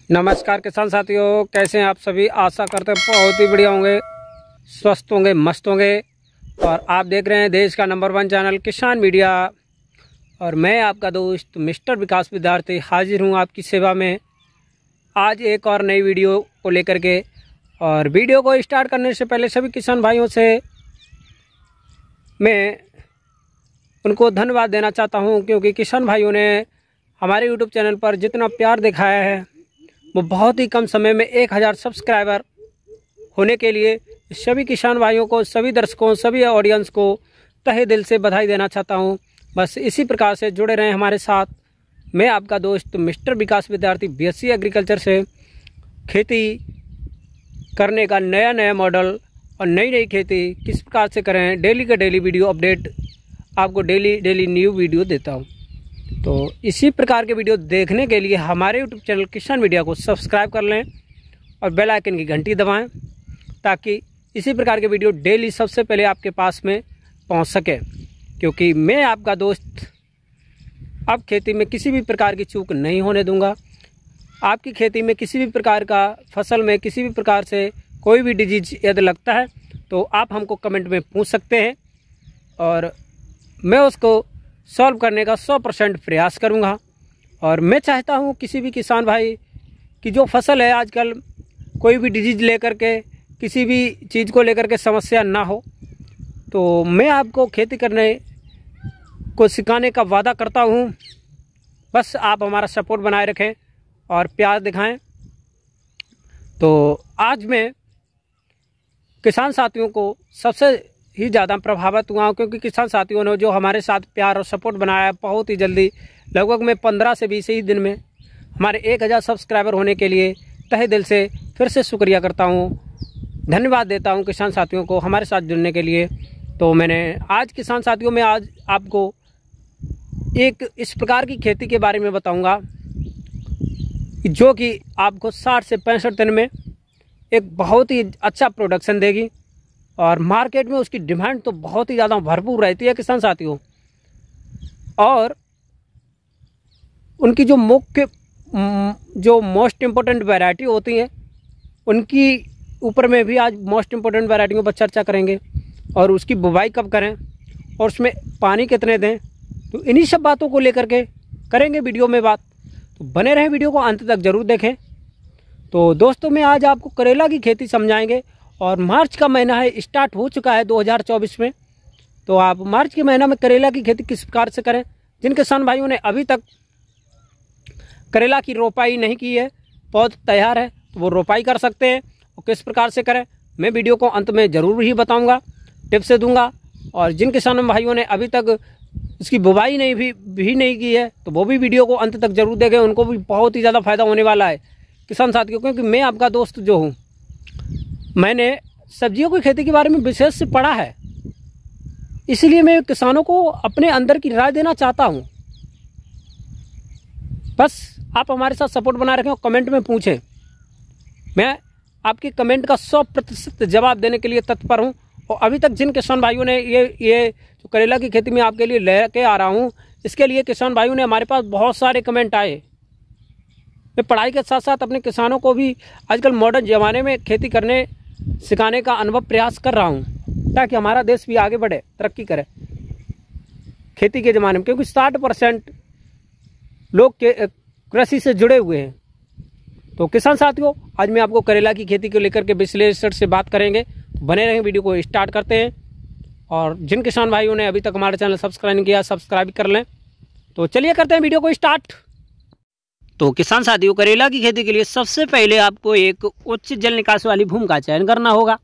नमस्कार किसान साथियों, कैसे हैं आप सभी। आशा करते हैं बहुत ही बढ़िया होंगे, स्वस्थ होंगे, मस्त होंगे। और आप देख रहे हैं देश का नंबर 1 चैनल किसान मीडिया। और मैं आपका दोस्त मिस्टर विकास विद्यार्थी हाजिर हूं आपकी सेवा में आज एक और नई वीडियो को लेकर के। और वीडियो को स्टार्ट करने से पहले सभी किसान भाइयों से मैं उनको धन्यवाद देना चाहता हूं, क्योंकि किसान भाइयों ने हमारे यूट्यूब चैनल पर जितना प्यार दिखाया है वो बहुत ही कम समय में 1000 सब्सक्राइबर होने के लिए सभी किसान भाइयों को, सभी दर्शकों, सभी ऑडियंस को तहे दिल से बधाई देना चाहता हूं। बस इसी प्रकार से जुड़े रहें हमारे साथ। मैं आपका दोस्त मिस्टर विकास विद्यार्थी बीएससी एग्रीकल्चर से खेती करने का नया मॉडल और नई खेती किस प्रकार से करें, डेली का डेली वीडियो अपडेट आपको डेली न्यू वीडियो देता हूं। तो इसी प्रकार के वीडियो देखने के लिए हमारे यूट्यूब चैनल किसान मीडिया को सब्सक्राइब कर लें और बेल आइकन की घंटी दबाएं, ताकि इसी प्रकार के वीडियो डेली सबसे पहले आपके पास में पहुंच सके। क्योंकि मैं आपका दोस्त अब खेती में किसी भी प्रकार की चूक नहीं होने दूंगा। आपकी खेती में किसी भी प्रकार का फसल में किसी भी प्रकार से कोई भी डिजीज यदि लगता है तो आप हमको कमेंट में पूछ सकते हैं और मैं उसको सॉल्व करने का 100% प्रयास करूंगा। और मैं चाहता हूं किसी भी किसान भाई की जो फसल है आजकल कोई भी डिजीज लेकर के, किसी भी चीज़ को लेकर के समस्या ना हो। तो मैं आपको खेती करने को सिखाने का वादा करता हूं। बस आप हमारा सपोर्ट बनाए रखें और प्यार दिखाएं। तो आज मैं किसान साथियों को सबसे ही ज़्यादा प्रभावित हुआ हूँ, क्योंकि किसान साथियों ने जो हमारे साथ प्यार और सपोर्ट बनाया है बहुत ही जल्दी, लगभग मैं 15 से 20 ही दिन में हमारे 1000 सब्सक्राइबर होने के लिए तहे दिल से फिर से शुक्रिया करता हूँ, धन्यवाद देता हूँ किसान साथियों को हमारे साथ जुड़ने के लिए। तो मैंने आज किसान साथियों में आज आपको एक इस प्रकार की खेती के बारे में बताऊँगा जो कि आपको 60 से 65 दिन में एक बहुत ही अच्छा प्रोडक्शन देगी। और मार्केट में उसकी डिमांड तो बहुत ही ज़्यादा भरपूर रहती है किसान साथियों। और उनकी जो मोस्ट इम्पोर्टेंट वैरायटी होती है उनकी ऊपर में भी आज मोस्ट इम्पोर्टेंट वैरायटियों पर चर्चा करेंगे। और उसकी बुवाई कब करें और उसमें पानी कितने दें, तो इन्हीं सब बातों को लेकर के करेंगे वीडियो में बात। तो बने रहें, वीडियो को अंत तक ज़रूर देखें। तो दोस्तों मैं आज आपको करेला की खेती समझाएंगे। और मार्च का महीना है, स्टार्ट हो चुका है 2024 में। तो आप मार्च के महीना में करेला की खेती किस प्रकार से करें, जिन किसान भाइयों ने अभी तक करेला की रोपाई नहीं की है, पौध तैयार है, तो वो रोपाई कर सकते हैं। और किस प्रकार से करें मैं वीडियो को अंत में ज़रूर ही बताऊंगा, टिप्स दूंगा। और जिन किसान भाइयों ने अभी तक इसकी बुवाई भी नहीं की है तो वो भी वीडियो को अंत तक जरूर देखें, उनको भी बहुत ही ज़्यादा फायदा होने वाला है किसान साथियों। क्योंकि मैं आपका दोस्त जो हूँ, मैंने सब्जियों की खेती के बारे में विशेष से पढ़ा है, इसलिए मैं किसानों को अपने अंदर की राय देना चाहता हूं। बस आप हमारे साथ सपोर्ट बना रखें और कमेंट में पूछें। मैं आपके कमेंट का 100% जवाब देने के लिए तत्पर हूं। और अभी तक जिन किसान भाइयों ने ये जो करेला की खेती में आपके लिए लेके आ रहा हूं, इसके लिए किसान भाइयों ने हमारे पास बहुत सारे कमेंट आए। मैं पढ़ाई के साथ साथ अपने किसानों को भी आजकल मॉडर्न ज़माने में खेती करने सिखाने का अनुभव प्रयास कर रहा हूं, ताकि हमारा देश भी आगे बढ़े, तरक्की करे खेती के ज़माने में। क्योंकि 60% लोग कृषि से जुड़े हुए हैं। तो किसान साथियों आज मैं आपको करेला की खेती को लेकर के विश्लेषण से बात करेंगे। तो बने रहें, वीडियो को स्टार्ट करते हैं। और जिन किसान भाइयों ने अभी तक हमारा चैनल सब्सक्राइब नहीं किया, सब्सक्राइब कर लें। तो चलिए करते हैं वीडियो को स्टार्ट। तो किसान साथियों करेला की खेती के लिए सबसे पहले आपको एक उच्च जल निकास वाली भूमि का चयन करना होगा,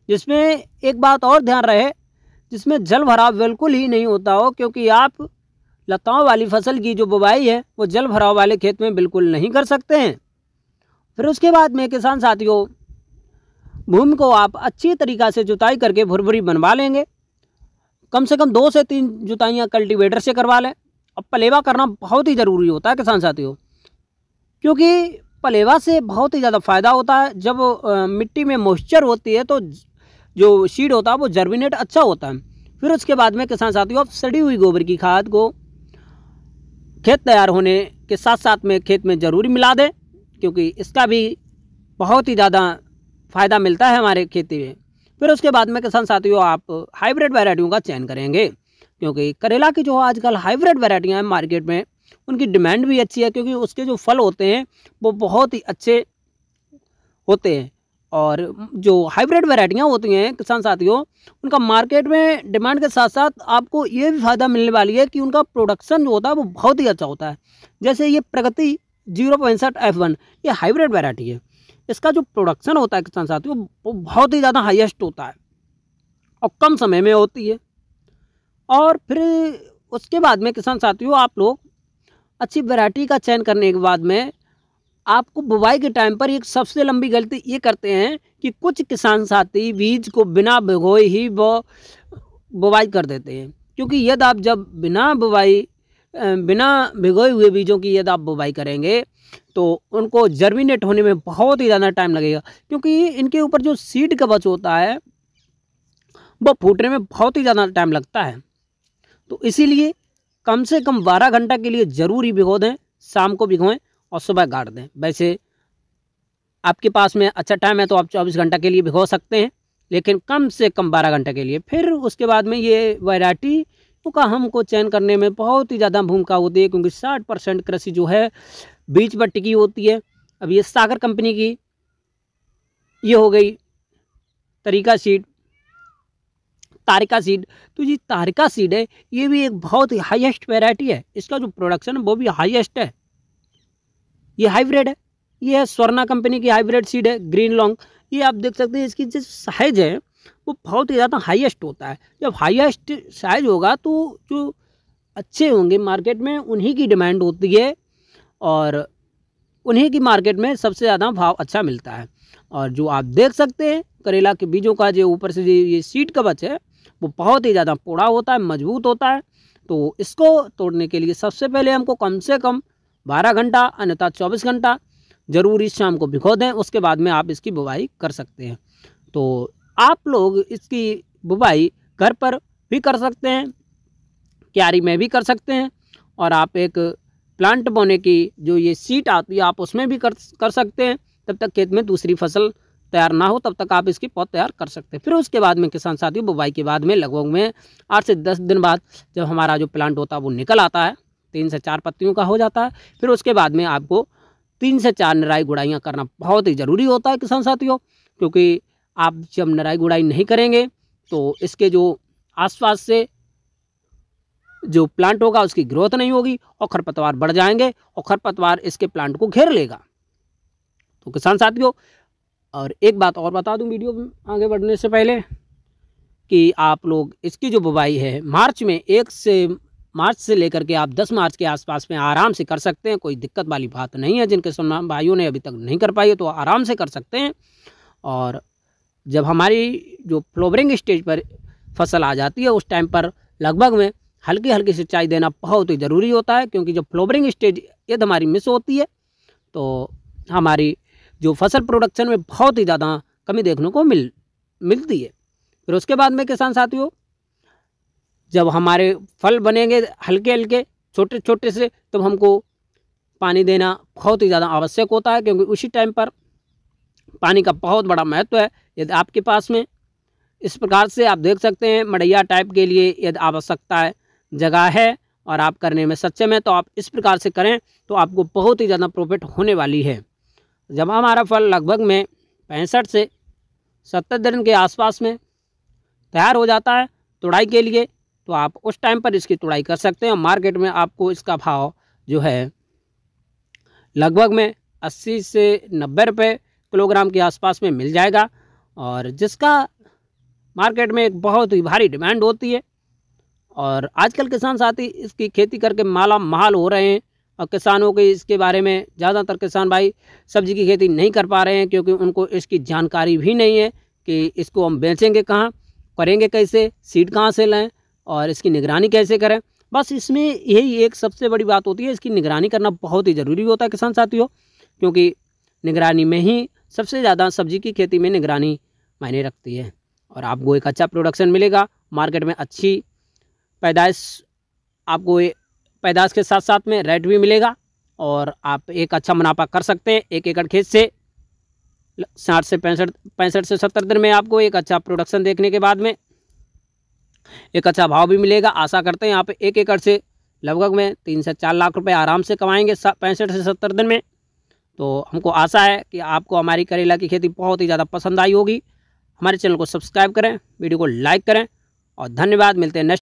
जिसमें एक बात और ध्यान रहे, जिसमें जल भराव बिल्कुल ही नहीं होता हो। क्योंकि आप लताओं वाली फसल की जो बुवाई है वो जल भराव वाले खेत में बिल्कुल नहीं कर सकते हैं। फिर उसके बाद में किसान साथियों भूमि को आप अच्छी तरीक़ा से जुताई करके भुरभुरी बनवा लेंगे। कम से कम 2 से 3 जुताइयाँ कल्टीवेटर से करवा लें। अब पलेवा करना बहुत ही ज़रूरी होता है किसान साथियों, क्योंकि पलेवा से बहुत ही ज़्यादा फ़ायदा होता है। जब मिट्टी में मॉइस्चर होती है तो जो सीड होता है वो जर्मिनेट अच्छा होता है। फिर उसके बाद में किसान साथियों आप सड़ी हुई गोबर की खाद को खेत तैयार होने के साथ साथ में खेत में ज़रूर मिला दें। क्योंकि इसका भी बहुत ही ज़्यादा फ़ायदा मिलता है हमारे खेती में। फिर उसके बाद में किसान साथियों आप हाइब्रिड वैरायटियों का चयन करेंगे, क्योंकि करेला की जो आजकल हाइब्रिड वैरायटियाँ हैं मार्केट में उनकी डिमांड भी अच्छी है, क्योंकि उसके जो फल होते हैं वो बहुत ही अच्छे होते हैं। और जो हाइब्रिड वैरायटियाँ होती हैं किसान साथियों, उनका मार्केट में डिमांड के साथ साथ आपको ये भी फ़ायदा मिलने वाली है कि उनका प्रोडक्शन जो होता है वो बहुत ही अच्छा होता है। जैसे ये प्रगति 065F1 ये हाइब्रिड वैरायटी है, इसका जो प्रोडक्शन होता है किसान साथियों वो बहुत ही ज़्यादा हाईएस्ट होता है और कम समय में होती है। और फिर उसके बाद में किसान साथियों आप लोग अच्छी वैरायटी का चयन करने के बाद में आपको बुवाई के टाइम पर एक सबसे लंबी गलती ये करते हैं कि कुछ किसान साथी बीज को बिना भिगोए ही वो बुवाई कर देते हैं, क्योंकि यदि आप जब बिना भिगोए हुए बीजों की यदि आप बुवाई करेंगे तो उनको जर्मिनेट होने में बहुत ही ज़्यादा टाइम लगेगा, क्योंकि इनके ऊपर जो सीड कवच होता है वो फूटने में बहुत ही ज़्यादा टाइम लगता है। तो इसीलिए कम से कम 12 घंटा के लिए ज़रूर ही भिगो दें, शाम को भिगोएं और सुबह गाड़ दें। वैसे आपके पास में अच्छा टाइम है तो आप 24 घंटा के लिए भिगो सकते हैं, लेकिन कम से कम 12 घंटे के लिए। फिर उसके बाद में ये वैरायटी का हमको चयन करने में बहुत ही ज़्यादा भूमिका होती है, क्योंकि 60% कृषि जो है बीज पर टिकी होती है। अब ये सागर कंपनी की ये हो गई तारिका सीड, तो ये तारिका सीड है, ये भी एक बहुत ही हाईएस्ट वैरायटी है, इसका जो प्रोडक्शन है वो भी हाईएस्ट है। ये हाइब्रिड है, ये है स्वर्णा कंपनी की हाइब्रिड सीड है ग्रीन लॉन्ग। ये आप देख सकते हैं इसकी जो साइज है वो बहुत ही ज़्यादा हाईएस्ट होता है। जब हाईएस्ट साइज होगा तो जो अच्छे होंगे मार्केट में उन्हीं की डिमांड होती है और उन्हीं की मार्केट में सबसे ज़्यादा भाव अच्छा मिलता है। और जो आप देख सकते हैं करेला के बीजों का जो ऊपर से ये सीड कवच है वो बहुत ही ज़्यादा पोड़ा होता है, मजबूत होता है। तो इसको तोड़ने के लिए सबसे पहले हमको कम से कम 12 घंटा अन्यथा 24 घंटा ज़रूर इस शाम को भिगो दें, उसके बाद में आप इसकी बुवाई कर सकते हैं। तो आप लोग इसकी बुवाई घर पर भी कर सकते हैं, क्यारी में भी कर सकते हैं, और आप एक प्लांट बोने की जो ये सीट आती है आप उसमें भी कर सकते हैं। तब तक खेत में दूसरी फसल तैयार ना हो तब तक आप इसकी पौध तैयार कर सकते हैं। फिर उसके बाद में किसान साथियों बुवाई के बाद में लगभग में 8 से 10 दिन बाद जब हमारा जो प्लांट होता है वो निकल आता है, 3 से 4 पत्तियों का हो जाता है, फिर उसके बाद में आपको 3 से 4 निराई गुड़ाइयाँ करना बहुत ही ज़रूरी होता है किसान साथियों, क्योंकि आप जब निराई गुड़ाई नहीं करेंगे तो इसके जो आसपास से जो प्लांट होगा उसकी ग्रोथ नहीं होगी और खरपतवार बढ़ जाएंगे और खरपतवार इसके प्लांट को घेर लेगा। तो किसान साथियों और एक बात और बता दूं वीडियो में आगे बढ़ने से पहले कि आप लोग इसकी जो बुवाई है मार्च से लेकर के आप 10 मार्च के आसपास में आराम से कर सकते हैं, कोई दिक्कत वाली बात नहीं है। जिनके किसान भाइयों ने अभी तक नहीं कर पाई है तो आराम से कर सकते हैं। और जब हमारी जो फ्लोवरिंग स्टेज पर फसल आ जाती है उस टाइम पर लगभग में हल्की हल्की सिंचाई देना बहुत ही ज़रूरी होता है, क्योंकि जब फ्लोवरिंग स्टेज यदि हमारी मिस होती है तो हमारी जो फसल प्रोडक्शन में बहुत ही ज़्यादा कमी देखने को मिलती है। फिर उसके बाद में किसान साथियों जब हमारे फल बनेंगे हल्के हल्के छोटे छोटे से तब हमको पानी देना बहुत ही ज़्यादा आवश्यक होता है, क्योंकि उसी टाइम पर पानी का बहुत बड़ा महत्व है। यदि आपके पास में इस प्रकार से आप देख सकते हैं मड़ैया टाइप के लिए यदि आवश्यकता है जगह है और आप करने में सक्षम है तो आप इस प्रकार से करें तो आपको बहुत ही ज़्यादा प्रॉफिट होने वाली है। जब हमारा फल लगभग में 65 से 70 दिन के आसपास में तैयार हो जाता है तुड़ाई के लिए, तो आप उस टाइम पर इसकी तुड़ाई कर सकते हैं। मार्केट में आपको इसका भाव जो है लगभग में 80 से 90 रुपये किलोग्राम के आसपास में मिल जाएगा, और जिसका मार्केट में एक बहुत ही भारी डिमांड होती है। और आजकल किसान साथी इसकी खेती करके माला माल हो रहे हैं, और किसानों के इसके बारे में ज़्यादातर किसान भाई सब्जी की खेती नहीं कर पा रहे हैं, क्योंकि उनको इसकी जानकारी भी नहीं है कि इसको हम बेचेंगे कहाँ, करेंगे कैसे, सीड कहाँ से लें और इसकी निगरानी कैसे करें। बस इसमें यही एक सबसे बड़ी बात होती है, इसकी निगरानी करना बहुत ही ज़रूरी होता है किसान साथियों, क्योंकि निगरानी में ही सबसे ज़्यादा सब्जी की खेती में निगरानी मायने रखती है। और आपको एक अच्छा प्रोडक्शन मिलेगा, मार्केट में अच्छी पैदाइश, आपको पैदाइश के साथ साथ में रेट भी मिलेगा और आप एक अच्छा मुनाफा कर सकते हैं। 1 एकड़ खेत से 60 से 65 से 70 दिन में आपको एक अच्छा प्रोडक्शन देखने के बाद में एक अच्छा भाव भी मिलेगा। आशा करते हैं यहाँ पे 1 एकड़ से लगभग में 3 से 4 लाख रुपए आराम से कमाएंगे 65 से 70 दिन में। तो हमको आशा है कि आपको हमारी करेला की खेती बहुत ही ज़्यादा पसंद आई होगी। हमारे चैनल को सब्सक्राइब करें, वीडियो को लाइक करें और धन्यवाद। मिलते हैं नेक्स्ट